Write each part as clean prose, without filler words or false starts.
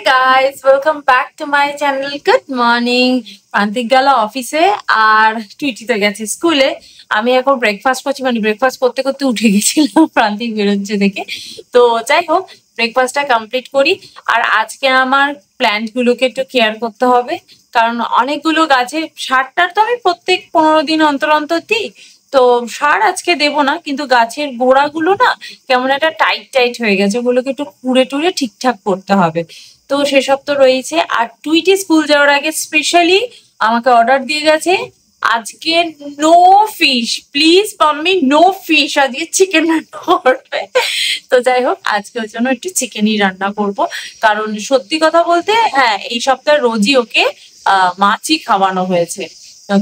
guys, welcome back to my channel. Good morning. প্রান্তিক গেল অফিসে আর টুইটি তো গেছে স্কুলে। আমি এখন ব্রেকফাস্ট করছি, মানে ব্রেকফাস্ট করতে করতে উঠে গেছিলাম প্রান্তিক বেরোচ্ছে দেখে। তো যাই হোক, ব্রেকফাস্টটা কমপ্লিট করি। আর আজকে আমার প্ল্যান্ট গুলোকে একটু কেয়ার করতে হবে, কারণ অনেকগুলো গাছে সারটার তো আমি প্রত্যেক 15 দিন অন্তর অন্তর দিই। তো সার আজকে দেবো না, কিন্তু গাছের গোড়াগুলো না কেমন একটা টাইট টাইট হয়ে গেছে, ওগুলোকে একটু কুড়ে টুড়ে ঠিকঠাক করতে হবে। তো সেসব তো রয়েছে। আর টুইটি স্কুল যাওয়ার আগে স্পেশালি আমাকে অর্ডার দিয়ে গেছে আজকে no fish, please mummy no fish, আজকে চিকেন রান্না করবে। তো যাই হোক, আজকে ওর জন্য একটু চিকেনই রান্না করব, কারণ সত্যি কথা বলতে হ্যাঁ, এই সপ্তাহে রোজই ওকে মাছই খাওয়ানো হয়েছে।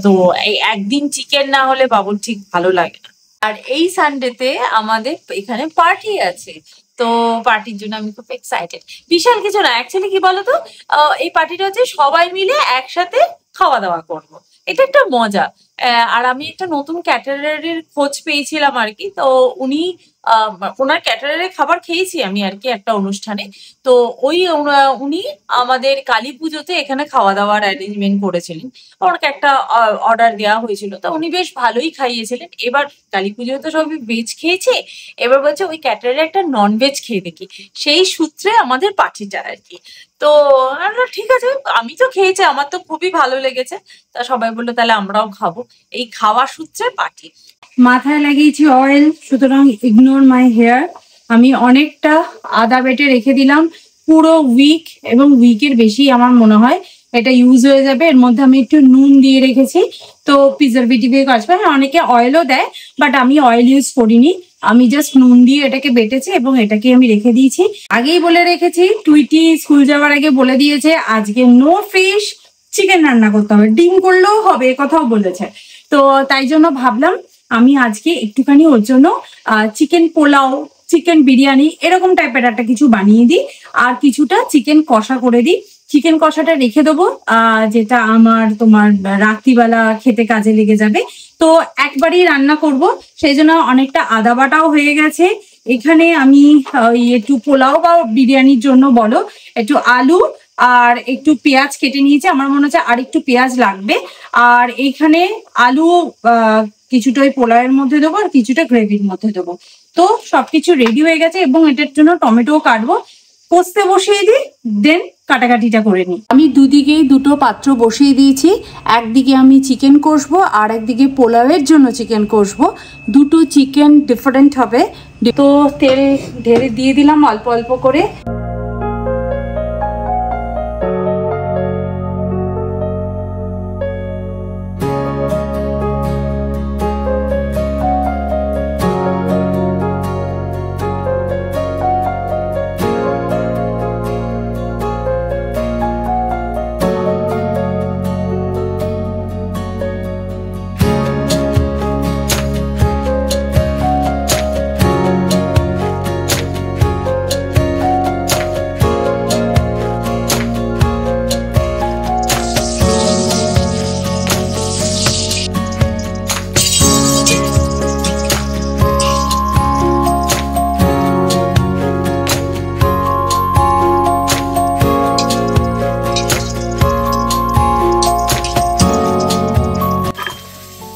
তো এই একদিন চিকেন না হলে বাবুর ঠিক ভালো লাগে না। আর এই সানডেতে আমাদের এখানে পার্টি আছে, তো পার্টির জন্য আমি খুব এক্সাইটেড। বিশাল কিছু না, অ্যাকচুয়ালি কি বলতো, এই পার্টিটা হচ্ছে সবাই মিলে একসাথে খাওয়া দাওয়া করব, এটা একটা মজা। আর আমি একটা নতুন ক্যাটারারের খোঁজ পেয়েছিলাম আর কি। তো উনি ওনার ক্যাটারারের খাবার খেয়েছি আমি আর কি একটা অনুষ্ঠানে। তো উনি আমাদের কালী পুজোতে এখানে খাওয়া দাওয়ার অ্যারেঞ্জমেন্ট করেছিলেন। ওনাকে একটা অর্ডার দেওয়া হয়েছিল, তো উনি বেশ ভালোই খাইয়েছিলেন। এবার কালী পুজোতে তো সবই ভেজ খেয়েছে, এবার বলছে ওই ক্যাটারারে একটা নন ভেজ খেয়ে দেখি, সেই সূত্রে আমাদের পার্টিটা আর কি। তো ঠিক আছে, আমি তো খেয়েছি, আমার তো খুবই ভালো লেগেছে। তা সবাই বললো তাহলে আমরাও খাবো, এই খাওয়া সূত্রে পার্টি। মাথায় লাগিয়েছি অয়েল, সুতরাং ইগনোর মাই হেয়ার। আমি অনেকটা আদা বেটে রেখে দিলাম, পুরো উইক এবং উইকের বেশি আমার মনে হয় এটা ইউজ হয়ে যাবে। এর মধ্যে আমি একটু নুন দিয়ে রেখেছি, তো প্রিজারভেটিভ কাজ পায়। হ্যাঁ, অনেকে অয়েলও দেয়, বাট আমি অয়েল ইউজ করিনি, আমি জাস্ট নুন দিয়ে এটাকে বেটেছি এবং এটাকে আমি রেখে দিয়েছি। আগেই বলে রেখেছি, টুইটি স্কুল যাওয়ার আগে বলে দিয়েছে আজকে নো ফিশ, চিকেন রান্না করতে হবে, ডিম করলেও হবে, কথাও বলেছে। তো তাই জন্য ভাবলাম আমি আজকে একটুখানি ওর জন্য চিকেন পোলাও, চিকেন বিরিয়ানি এরকম টাইপের একটা কিছু বানিয়ে দিই, আর কিছুটা চিকেন কষা করে দিই। চিকেন কষাটা রেখে দেবো, যেটা আমার তোমার রাত্রিবেলা খেতে কাজে লেগে যাবে। তো একবারই রান্না করব, সেই জন্য অনেকটা আদা বাটাও হয়ে গেছে। এখানে আমি একটু পোলাও বা বিরিয়ানির জন্য বলো, একটু আলু আর একটু পেঁয়াজ কেটে নিয়েছি, আমার মনে হচ্ছে আর একটু পেঁয়াজ লাগবে। আর এইখানে আলু কিছুটা ওই পোলাওয়ের মধ্যে দেবো, আর কিছুটা গ্রেভির মধ্যে দেবো। তো সবকিছু রেডি হয়ে গেছে এবং এটার জন্য টমেটোও কাটবো, কষতে বসিয়ে দিই, দেন কাটাকাটিটা করে নিই। আমি দুদিকেই দুটো পাত্র বসিয়ে দিয়েছি, একদিকে আমি চিকেন কষবো আর একদিকে পোলাওয়ের জন্য চিকেন কষবো। দুটো চিকেন ডিফারেন্ট হবে। তো তেল ঢেলে দিয়ে দিলাম অল্প অল্প করে।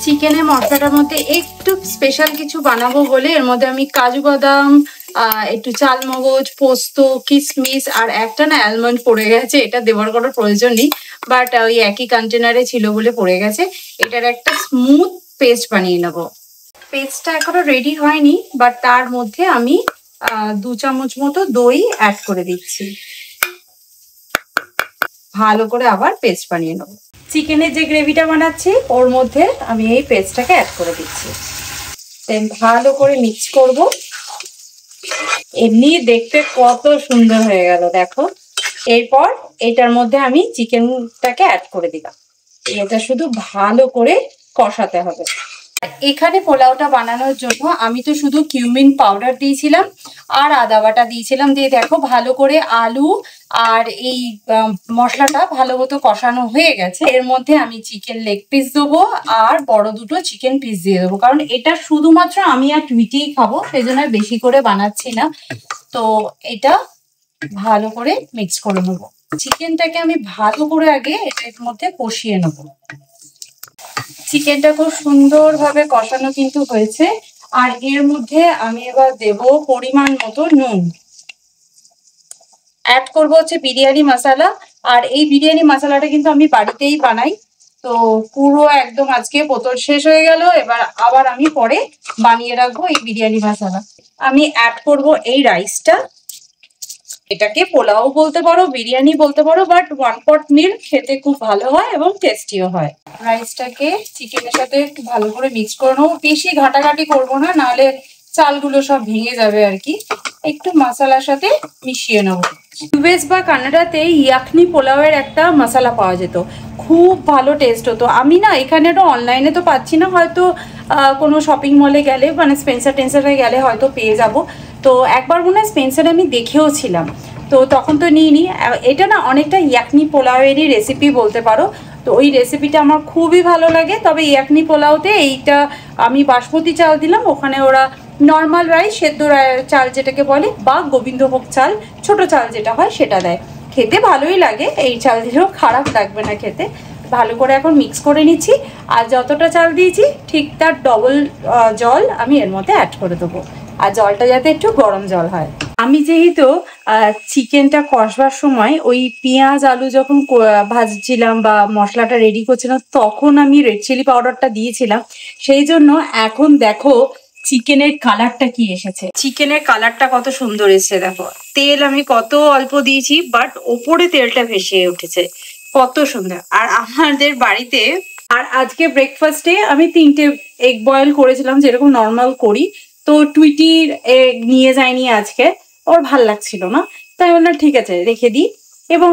চিকেনের মশলাটার মধ্যে একটু স্পেশাল কিছু বানাবো বলে এর মধ্যে আমি কাজু বাদাম, একটু চালমগজ, পোস্ত, কিশমিশ আর একটা না অ্যালমন্ড পড়ে গেছে। এটা দেওয়ার কোনো প্রয়োজন নেই, বাট ওই একই কন্টেনারে ছিল বলে পড়ে গেছে। এটার একটা স্মুথ পেস্ট বানিয়ে নেব। পেস্টটা এখনো রেডি হয়নি, বাট তার মধ্যে আমি 2 চামচ মতো দই অ্যাড করে দিচ্ছি। ভালো করে আবার পেস্ট বানিয়ে নেব। চিকেনের যে গ্রেভিটা বানাচ্ছি ওর মধ্যে আমি এই পেস্টটাকে অ্যাড করে দিচ্ছি, দেন ভালো করে মিক্স করব। এমনি দেখতে কত সুন্দর হয়ে গেল দেখো। এরপর এটার মধ্যে আমি চিকেনটাকে অ্যাড করে দিলাম, এটা শুধু ভালো করে কষাতে হবে। এখানে পোলাওটা বানানোর জন্য আমি তো শুধু কিউমিন পাউডার দিয়েছিলাম আর আদা বাটা দিয়েছিলাম, দিয়ে দেখো ভালো করে আলু আর এই মশলাটা ভালো মতো কষানো হয়ে গেছে। এর মধ্যে আমি চিকেন লেগ পিস দেবো আর বড় দুটো চিকেন পিস দিয়ে দেবো, কারণ এটা শুধুমাত্র আমি আর টুইটিই খাবো, সেই জন্য বেশি করে বানাচ্ছি না। তো এটা ভালো করে মিক্স করে নেবো। চিকেনটাকে আমি ভালো করে আগে এর মধ্যে কষিয়ে নেবো। চিকেনটা খুব সুন্দরভাবে কষানো কিন্তু হয়েছে। আর এর মধ্যে আমি এবার দেব পরিমাণ মতো নুন, অ্যাড করবো হচ্ছে বিরিয়ানি মশলা। আর এই বিরিয়ানি মশলাটা কিন্তু আমি বাড়িতেই বানাই। তো পুরো একদম আজকে বোতল শেষ হয়ে গেল, এবার আবার আমি পরে বানিয়ে রাখবো এই বিরিয়ানি মশলা। আমি অ্যাড করব এই রাইসটা। এটাকে পোলাও বলতে পারো, বিরিয়ানি বলতে পারো, বাট ওয়ান পট মিল খেতে খুব ভালো হয় এবং টেস্টিও হয়। রাইসটাকে চিকেনের সাথে একটু ভালো করে মিক্স করে নেবো। বেশি ঘাটাঘাটি করবো না, নাহলে চালগুলো সব ভেঙে যাবে আর কি। একটু মশলার সাথে মিশিয়ে নেবো। ইউএস বা কানাডাতে ইয়াকনি পোলাওয়ের একটা মশলা পাওয়া যেত, খুব ভালো টেস্ট হতো। আমি না এখানে তো অনলাইনে তো পাচ্ছি না, হয়তো কোনো শপিং মলে গেলে মানে স্পেন্সার টেন্সারে গেলে হয়তো পেয়ে যাব। তো একবার মনে হয় স্পেন্সারে আমি দেখেও ছিলাম, তো তখন তো নিইনি। এটা না অনেকটা ইয়াকনি পোলাওয়েরই রেসিপি বলতে পারো। তো ওই রেসিপিটা আমার খুবই ভালো লাগে। তবে ইয়াকনি পোলাওতে এইটা আমি বাসমতি চাল দিলাম, ওখানে ওরা নর্মাল রাইস, সেদ্ধ চাল যেটাকে বলে, বা গোবিন্দভোগ চাল, ছোট চাল যেটা হয় সেটা দেয়। খেতে ভালোই লাগে, এই চাল দিলেও খারাপ লাগবে না খেতে। ভালো করে এখন মিক্স করে নিচ্ছি। আর যতটা চাল দিয়েছি ঠিক তার ডবল জল আমি এর মধ্যে অ্যাড করে দেবো। আর জলটা যাতে একটু গরম জল হয়। আমি যেহেতু চিকেনটা কষবার সময় ওই পেঁয়াজ আলু যখন ভাজছিলাম বা মশলাটা রেডি করছিলাম, তখন আমি রেড চিলি পাউডারটা দিয়েছিলাম। সেই জন্য এখন দেখো চিকেনের কালারটা কি এসেছে। চিকেনের কালারটা কত সুন্দর এসেছে দেখো। তেল আমি কত অল্প দিয়েছি, বাট ওপরে তেলটা ভেসে উঠেছে, কত সুন্দর। আর আমাদের বাড়িতে আর আজকে ব্রেকফাস্টে আমি 3টে এগ বয়েল করেছিলাম, যেরকম নর্মাল করি। তো টুইটির এগ নিয়ে যায়নি আজকে, ওর ভাল লাগছিল না, তাই বললাম ঠিক আছে রেখে দিই। এবং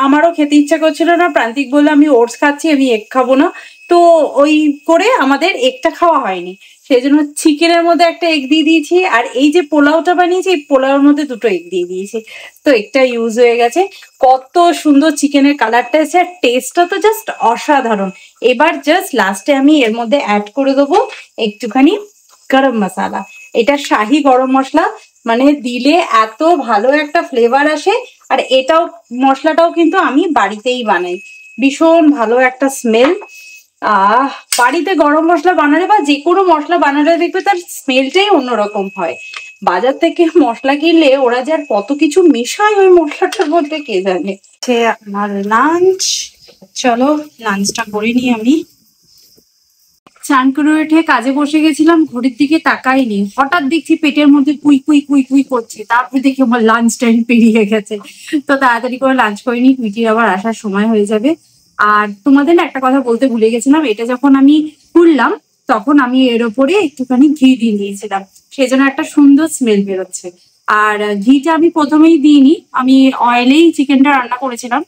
আমারও খেতে ইচ্ছা করছিল না, প্রান্তিক বললো আমি ওটস খাচ্ছি, আমি এগ খাবো না। তো ওই করে আমাদের এগটা খাওয়া হয়নি। সেই জন্য চিকেনের মধ্যে একটা এগ দিয়ে দিয়েছি, আর এই যে পোলাওটা বানিয়েছি এই পোলাওর মধ্যে 2টো এগ দিয়ে দিয়েছি। তো একটা ইউজ হয়ে গেছে। কত সুন্দর চিকেনের কালারটা এসেছে, আর টেস্টটা তো জাস্ট অসাধারণ। এবার জাস্ট লাস্টে আমি এর মধ্যে অ্যাড করে দেবো একটুখানি গরম মশলা। এটা শাহি গরম মশলা, মানে দিলে এত ভালো একটা ফ্লেভার আসে। আর এটাও মশলাটাও কিন্তু আমি বাড়িতেই বানাই, ভীষণ ভালো একটা স্মেল। বাড়িতে গরম মশলা বানালে বা যে কোনো মশলা বানালে দেখবে তার স্মেলটাই অন্যরকম হয়। বাজার থেকে মশলা কিনলে ওরা যে আর কত কিছু মেশায় ওই মশলাটার মধ্যে কে জানে। আমার লাঞ্চ, চলো লাঞ্চটা করে নিই। আমি চান করে উঠে কাজে বসে গেছিলাম, ঘড়ির দিকে তাকাইনি, হঠাৎ দেখছি পেটের মধ্যে কুই কুই কুই কুই করছে। তারপরে দেখি আমার লাঞ্চ টাইম পেরিয়ে গেছে। তো তাড়াতাড়ি করে লাঞ্চ করে নিই, পিটির আবার আসার সময় হয়ে যাবে। আর তোমাদের একটা কথা বলতে ভুলে গেছিলাম, এটা যখন আমি খুললাম তখন আমি এর ওপরে একটুখানি ঘি দিয়ে দিয়েছিলাম, সেই জন্য একটা সুন্দর স্মেল বেরোচ্ছে। আর ঘিটা আমি প্রথমেই দিইনি, আমি অয়েলেই চিকেনটা রান্না করেছিলাম।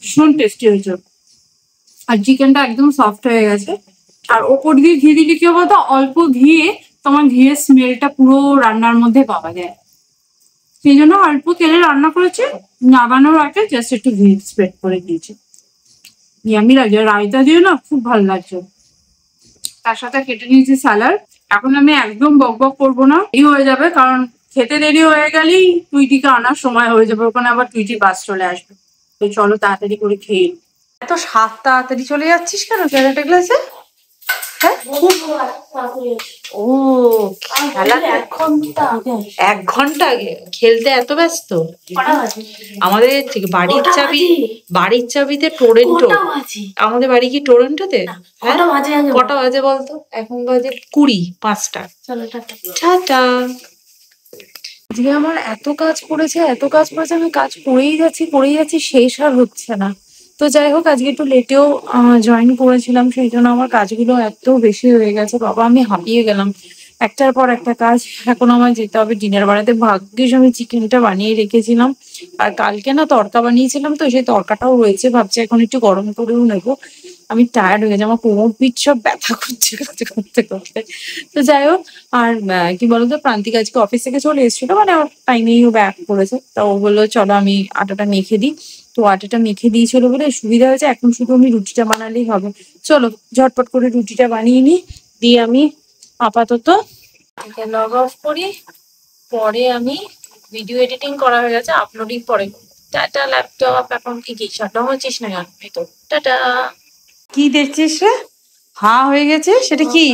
ভীষণ টেস্টি হয়েছে, আর চিকেনটা একদম সফট হয়ে গেছে। আর ওপর দিয়ে ঘি দিলে কি বলতো, অল্প ঘিয়ে তোমার ঘিয়ের স্মেলটা পুরো রান্নার মধ্যে পাওয়া যায়। সেই জন্য অল্প তেলে রান্না করেছে, নামানোর আগে জাস্ট একটু ঘি স্প্রেড করে দিয়েছে। ইয়ামি লাগছে, রায়তা দিয়ে না খুব ভালো লাগছে। তার সাথে কেটে নিয়েছি স্যালাড। এখন আমি একদম বক বক করবো না, এই হয়ে যাবে, কারণ খেতে দেরি হয়ে গেলেই টুইটিকে আনার সময় হয়ে যাবে, ওখানে আবার টুইটি বাস চলে আসবে। তো চলো তাড়াতাড়ি করে খেয়ে। এত সাত তাড়াতাড়ি চলে যাচ্ছিস কেন ক্যারেটে ক্লাসে? হ্যাঁ ও খেলা 1 ঘন্টা আগে খেলতে এত ব্যস্ত। আমাদের বাড়ির চাবিতে টরেন্টো। আমাদের বাড়ি কি টরেন্টোতে? হ্যাঁ কটা বাজে বলতো? এখন বাজে 5:20। টাটা। আজকে আমার এত কাজ পড়েছে আমি কাজ করেই যাচ্ছি শেষ আর হচ্ছে না। তো যাই হোক আজকে একটু লেটেও জয়েন করেছিলাম, সেই জন্য আমার কাজগুলো এত বেশি হয়ে গেছে, বাবা আমি হাঁপিয়ে গেলাম। একটার পর একটা কাজ। এখন আমার যেতে হবে ডিনার বানাতে। ভাগ্যিস আমি চিকেনটা বানিয়ে রেখেছিলাম, আর কালকে না তড়কা বানিয়েছিলাম, তো সেই তড়কাটাও রয়েছে, ভাবছি এখন একটু গরম করেও নেবো। আমি টায়ার্ড হয়ে গেছি, আমার কোমর পিঠ সব ব্যথা করছে কাজ করতে করতে। তো যাই হোক, আর কি বলতো, প্রান্তিক আজকে অফিস থেকে চলে এসেছিল, মানে ওর টাইমেই ও ব্যাক করেছে। তা ও বললো চলো আমি আটাটা মেখে দিই। তো আটাটা মেখে দিয়েছিল বলে সুবিধা হয়েছে, এখন শুধু আমি রুটিটা বানালেই হবে। চলো ঝটপট করে রুটিটা বানিয়ে নিই, দিয়ে আমি আপাতত লগ অফ করি। পরে আমি ভিডিও এডিটিং করা হয়ে গেছে, আপলোডিং পরে। Tata laptop. এখন কি শাটডাউন হচ্ছিস না কেন? এই তো টাটা। কি দেখছিস রে? হাঁ হয়ে গেছে, সেটা কি?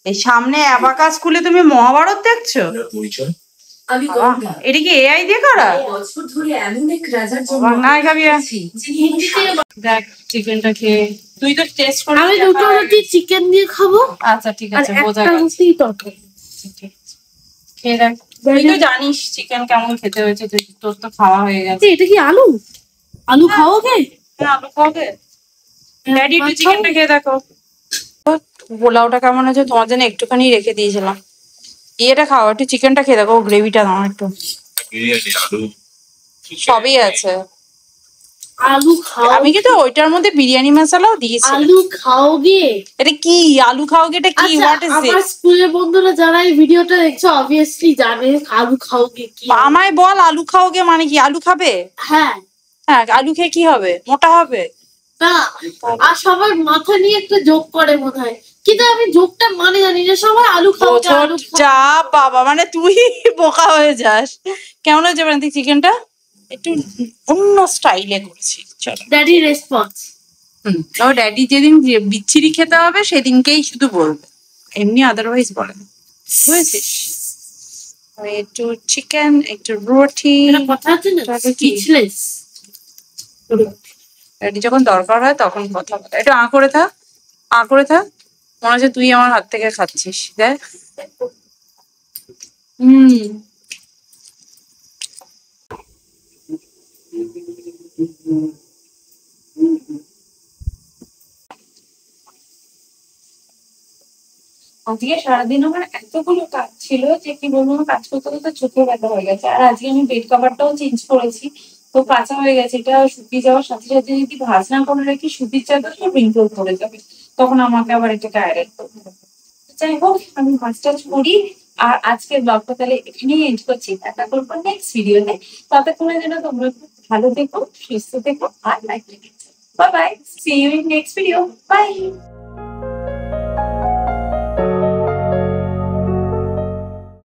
এই সামনে অ্যাবাকাস খুলে তুমি মহাভারত দেখছো? এটা কি এআই দিয়ে করা? না খাবি? দেখ চিকেনটা খেয়ে, তুই তো টেস্ট করে। আমি দুটো রুটি চিকেন দিয়ে খাবো। আচ্ছা ঠিক আর আছে, বোঝা একটা গেছে। রুটি তরকারি। খেয়ে দেখ, তুই তো জানিস চিকেন কেমন খেতে হয়েছে, তোর তো খাওয়া হয়ে গেছে। এটা কি আলু? আলু খাওয়াবে? হ্যাঁ, আলু খাওয়াবে। ড্যাডি একটু চিকেনটা খেয়ে দেখো। পোলাওটা কেমন আছে তোমার জন্য একটুখানি রেখে দিয়েছিলাম। ইয়েটা খাও, একটু চিকেনটা খেয়ে দেখো, গ্রেভিটা দাও একটু। সবই আছে। আলু খাও? আমি কিন্তু ওইটার মধ্যে বিরিয়ানি মশলাও দিয়েছি। আলু খাওগে? এটা কি আলু খাওগে? এটা কি? আচ্ছা, হোয়াট ইজ আমার দিস? স্কুলের বন্ধুরা যারা এই ভিডিওটা দেখছে অবভিয়াসলি জানে আলু খাওগে কি। আমায় বল আলু খাওগে মানে কি? আলু খাবে? হ্যাঁ। হ্যাঁ, আলু খেয়ে কি হবে? মোটা হবে? না, আর সবার মাথা নিয়ে একটা জোক করে মনে হয়, কিন্তু আমি জোকটা মানে জানি না। সবাই আলু খাওগে, আলু যা বাবা, মানে তুই বোকা হয়ে যাস। কেমন হয়েছে মানে চিকেনটা? একটু অন্য স্টাইলে করেছি। চলো, ড্যাডি রেসপন্স। তো ড্যাডি যেদিন বিচ্ছিরি খেতে হবে সেদিনকেই শুধু বলবে, এমনি আদারওয়াইজ বলে না। বুঝেছিস? একটু চিকেন, একটু রুটি। কথা আছে না, তাহলে কি? স্পিচলেস। ড্যাডি যখন দরকার হয় তখন কথা বলে। একটু করে থাক, করে থাক। মনে হচ্ছে তুই আমার হাত থেকে খাচ্ছিস। দেখ। হুম। আজকে সারাদিন আমার এতগুলো কাজ ছিল যে কি বলবো, কাজ করতে করতে চোখে ব্যথা হয়ে গেছে। আর আজকে আমি বেড কভারটাও চেঞ্জ করেছি, তো কাঁচা হয়ে গেছে। এটা শুকিয়ে যাওয়ার সাথে সাথে যদি ভাঁজ না করে রাখি সুতির চাদর তো রিঙ্কেল পড়ে যাবে, তখন আমাকে আবার এটা আয়রন করতে হবে। যাই হোক, আমি ভাঁজ টাজ করি। আর আজকের ব্লগটা তাহলে এখানেই এন্ড করছি। দেখা করবো নেক্সট ভিডিওতে। ততক্ষণের জন্য তোমরা খুব ভালো থেকো, সুস্থ থেকো আর লাইক রেখো। Bye bye, see you in next video. By.